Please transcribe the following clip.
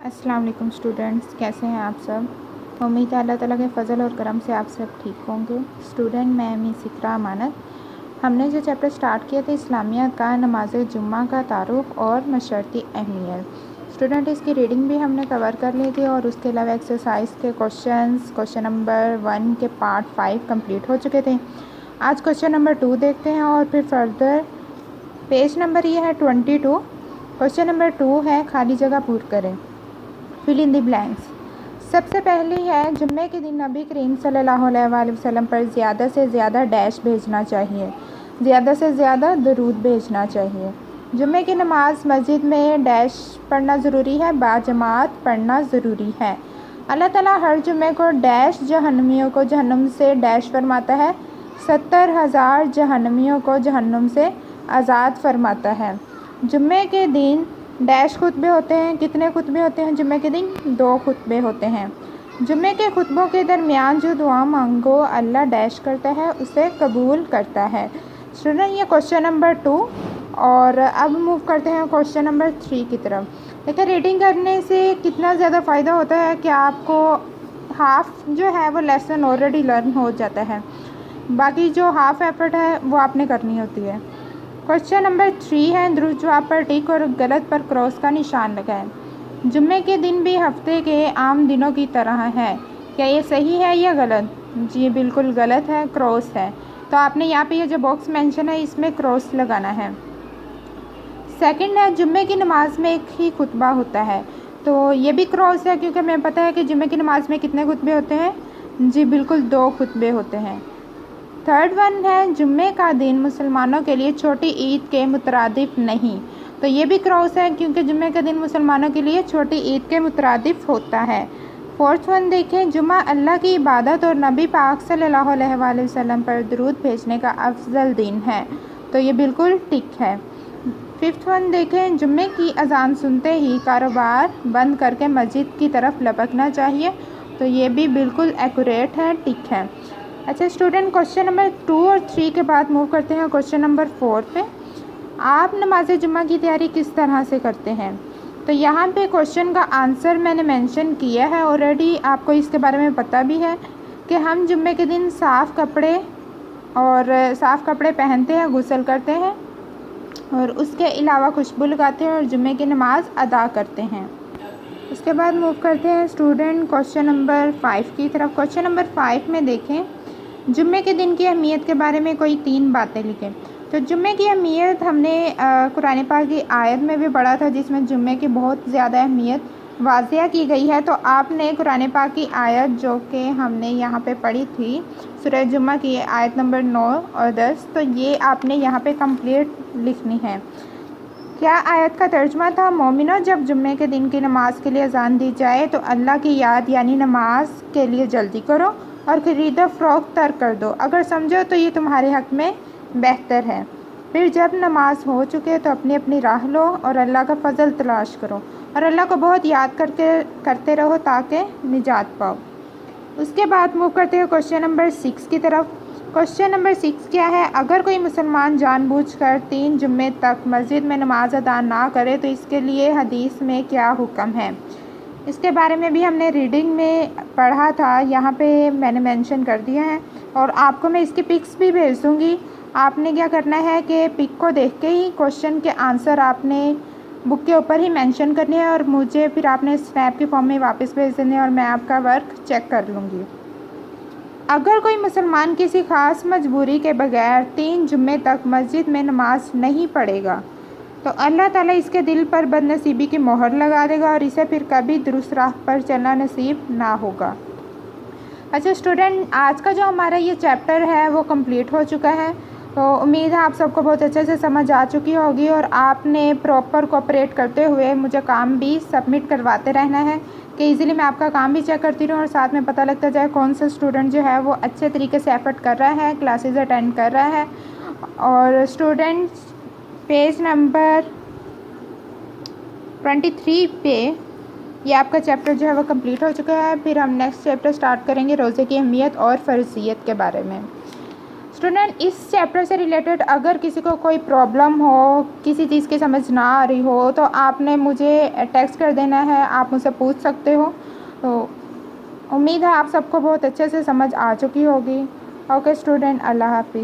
अस्सलाम वालेकुम स्टूडेंट्स, कैसे हैं आप सब। उम्मीद है अल्लाह ताला के फ़ज़ल और करम से आप सब ठीक होंगे। स्टूडेंट मैं मिस इकरा अमानत। हमने जो चैप्टर स्टार्ट किया था इस्लामियत का, नमाज जुम्मा का तारुफ और मशरती अहमियत। स्टूडेंट इसकी रीडिंग भी हमने कवर कर ली थी और उसके अलावा एक्सरसाइज के क्वेश्चन नंबर 1 के पार्ट 5 कंप्लीट हो चुके थे। आज क्वेश्चन नंबर 2 देखते हैं और फिर फर्दर पेज नंबर ये है 22। क्वेश्चन नंबर 2 है खाली जगह पूर करें, फिल इन द ब्लैंक्स। सबसे पहली है जुम्मे के दिन नबी करीम सल्लल्लाहु अलैहि वसल्लम पर ज़्यादा से ज़्यादा डैश भेजना चाहिए, ज़्यादा से ज़्यादा दरूद भेजना चाहिए। जुम्मे की नमाज मस्जिद में डैश पढ़ना ज़रूरी है, बाजमात पढ़ना ज़रूरी है। अल्लाह ताला हर जुम्मे को डैश जहन्नमियों को जहन्नुम से डैश फरमाता है, 70,000 जहन्नमियों को जहन्नुम से आज़ाद फरमाता है। जुम्मे के दिन डैश खुतबे होते हैं। कितने खुतबे होते हैं जुम्मे के दिन? 2 खुतबे होते हैं। जुम्मे के खुतबों के दरमियान जो दुआ मांगो अल्लाह डैश करता है उसे कबूल करता है। स्टूडेंट ये क्वेश्चन नंबर 2 और अब मूव करते हैं क्वेश्चन नंबर 3 की तरफ। देखिए रीडिंग करने से कितना ज़्यादा फ़ायदा होता है कि आपको हाफ़ जो है वो लेसन ऑलरेडी लर्न हो जाता है, बाकी जो हाफ़ एफर्ट है वो आपने करनी होती है। क्वेश्चन नंबर 3 है दुरुस्त जवाब पर टिक और गलत पर क्रॉस का निशान लगाएं। जुम्मे के दिन भी हफ्ते के आम दिनों की तरह है, क्या ये सही है या गलत? जी बिल्कुल गलत है, क्रॉस है। तो आपने यहाँ पे ये जो बॉक्स मेंशन है इसमें क्रॉस लगाना है। सेकंड है जुम्मे की नमाज में एक ही खुतबा होता है, तो ये भी क्रॉस है क्योंकि हमें पता है कि जुम्मे की नमाज में कितने खुतबे होते हैं। जी बिल्कुल 2 खुतबे होते हैं। थर्ड वन है जुम्मे का दिन मुसलमानों के लिए छोटी ईद के मुतरादिफ नहीं, तो ये भी क्रॉस है क्योंकि जुम्मे का दिन मुसलमानों के लिए छोटी ईद के मुतरादिफ होता है। फोर्थ वन देखें, जुम्मा अल्लाह की इबादत और नबी पाक सल्लल्लाहु अलैहि वसल्लम पर दरूद भेजने का अफजल दिन है, तो ये बिल्कुल टिक है। फिफ्थ वन देखें, जुम्मे की अजान सुनते ही कारोबार बंद करके मस्जिद की तरफ लपकना चाहिए, तो ये भी बिल्कुल एक्यूरेट है, टिक है। अच्छा स्टूडेंट क्वेश्चन नंबर 2 और 3 के बाद मूव करते हैं क्वेश्चन नंबर 4 पे। आप नमाज जुम्मा की तैयारी किस तरह से करते हैं? तो यहाँ पे क्वेश्चन का आंसर मैंने मेंशन किया है ऑलरेडी, आपको इसके बारे में पता भी है कि हम जुम्मे के दिन साफ़ कपड़े पहनते हैं, गुस्ल करते हैं और उसके अलावा खुशबू लगाते हैं और जुम्मे की नमाज़ अदा करते हैं। उसके बाद मूव करते हैं स्टूडेंट क्वेश्चन नंबर 5 की तरफ। क्वेश्चन नंबर 5 में देखें, जुम्मे के दिन की अहमियत के बारे में कोई 3 बातें लिखें। तो जुम्मे की अहमियत हमने कुरान पाक की आयत में भी पढ़ा था जिसमें जुम्मे की बहुत ज़्यादा अहमियत वाज़िया की गई है। तो आपने कुरान पाक की आयत जो कि हमने यहाँ पे पढ़ी थी सूरह जुम्मा की आयत नंबर 9 और 10, तो ये आपने यहाँ पे कंप्लीट लिखनी है। क्या आयत का तर्जुमा था? मोमिनो जब जुम्मे के दिन की नमाज के लिए अजान दी जाए तो अल्लाह की याद यानी नमाज के लिए जल्दी करो और ख़रीदो फ़रोख्त तर्क कर दो, अगर समझो तो ये तुम्हारे हक़ में बेहतर है। फिर जब नमाज हो चुके तो अपनी अपनी राह लो और अल्लाह का फ़ज़ल तलाश करो और अल्लाह को बहुत याद करते रहो ताकि निजात पाओ। उसके बाद मूव करते हैं क्वेश्चन नंबर 6 की तरफ। क्वेश्चन नंबर 6 क्या है? अगर कोई मुसलमान जानबूझकर 3 जुम्मे तक मस्जिद में नमाज अदा ना करे तो इसके लिए हदीस में क्या हुक्म है? इसके बारे में भी हमने रीडिंग में पढ़ा था, यहाँ पे मैंने मेंशन कर दिया है और आपको मैं इसकी पिक्स भी भेज दूँगी। आपने क्या करना है कि पिक को देख के ही क्वेश्चन के आंसर आपने बुक के ऊपर ही मेंशन करने हैं और मुझे फिर आपने स्नैप के फॉर्म में वापस भेज देने और मैं आपका वर्क चेक कर लूँगी। अगर कोई मुसलमान किसी ख़ास मजबूरी के बगैर 3 जुम्मे तक मस्जिद में नमाज नहीं पढ़ेगा तो अल्लाह ताला इसके दिल पर बदनसीबी की मोहर लगा देगा और इसे फिर कभी दुरुस्त राह पर चलना नसीब ना होगा। अच्छा स्टूडेंट, आज का जो हमारा ये चैप्टर है वो कंप्लीट हो चुका है, तो उम्मीद है आप सबको बहुत अच्छे से समझ आ चुकी होगी और आपने प्रॉपर कोऑपरेट करते हुए मुझे काम भी सबमिट करवाते रहना है कि इजीली मैं आपका काम भी चेक करती रहूँ और साथ में पता लगता जाए कौन सा स्टूडेंट जो है वो अच्छे तरीके से एफर्ट कर रहा है, क्लासेस अटेंड कर रहा है। और स्टूडेंट्स पेज नंबर 23 पे ये आपका चैप्टर जो है वो कंप्लीट हो चुका है। फिर हम नेक्स्ट चैप्टर स्टार्ट करेंगे रोज़े की अहमियत और फ़र्ज़ियत के बारे में। اسٹوڈنٹ اس چیپٹر سے ریلیٹڈ اگر کسی کو کوئی پرابلم ہو، کسی چیز کی سمجھ نہ آ رہی ہو، تو آپ نے مجھے ٹیکسٹ کر دینا ہے، آپ مجھ سے پوچھ سکتے ہو. تو امید ہے آپ سب کو بہت اچھے سے سمجھ آ چکی ہوگی. اوکے اسٹوڈنٹ، اللہ حافظ.